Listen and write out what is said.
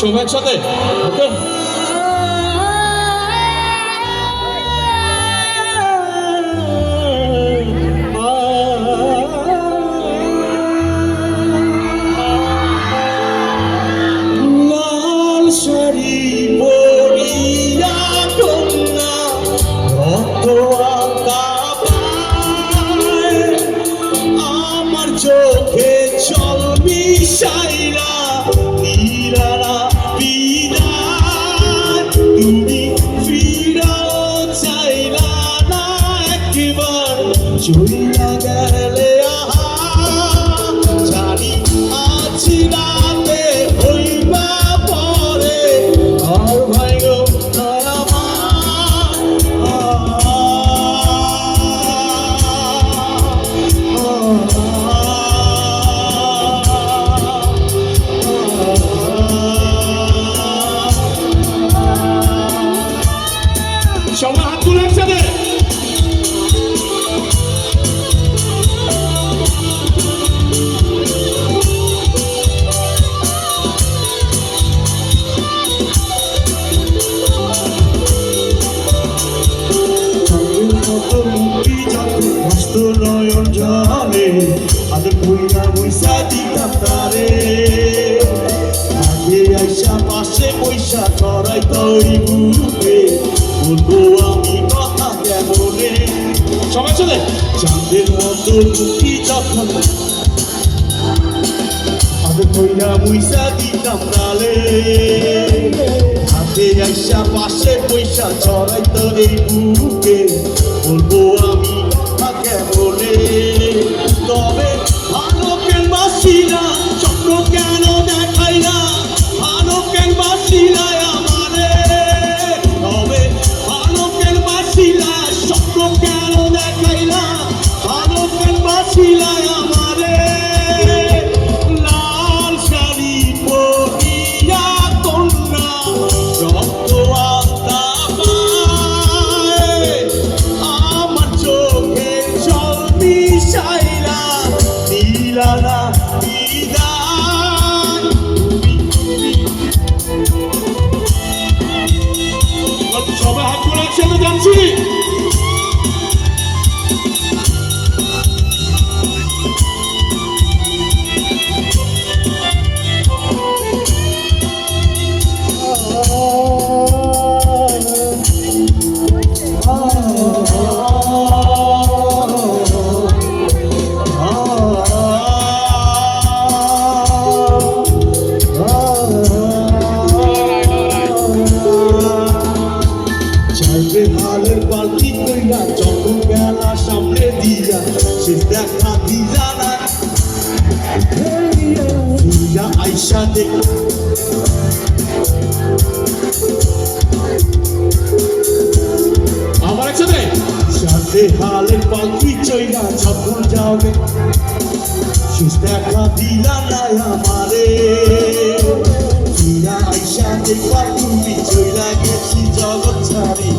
সবাই একসাথে ওকে লাল শাড়ি পরিয়া কন্যা রক্ত আঁকা আমার চোখে চল মিশাইরা নীরারা বিদায় তুমি ফিরাও চাইলা না একবার চইলা গেলে আহা জানি আছি রাতে হইবা পরে আর ভাই গো সবাই হাত তুলে একসাথে নয়ন জলে আদর কইরা বইসা দিতাম তারে আগে আইসা পাশে পয়সা করাই তোই বুকে বলবো আমি কথা কেমনে সবাই চলে চাঁদের মতো মুখি যখন আদর কইরা বইসা দিতাম তালে আগে আইসা পাশে পয়সা ছড়াই তোর এই বুকে বলবো আমি বলে তবে ভালো কেন বাসি না স্বপ্ন কেন দেখাই না ভালো কেন বাসি না আমারে তবে ভালো কেন বাসি না স্বপ্ন কেন দেখাই না ভালো কেন বাসি না আমারে লাল শাড়ি পরিয়া কন্যা রক্ত আঁকা আমার চোখে মিশাইলা দিলানা বিদায় সবাই হাত তুলে একসাথে জানছি হালের পাল্টি কইরা যখন গেলা সামনে দিয়া সে দেখা দিলা না ফিরা আইসা দেখ আমার একসাথে সাথে হালের পাল্টি চইরা যখন যাবে সে দেখা দিলা না আমারে ফিরা আইসা দেখবা তুমি চইলা গেছি জগৎ ছাড়ি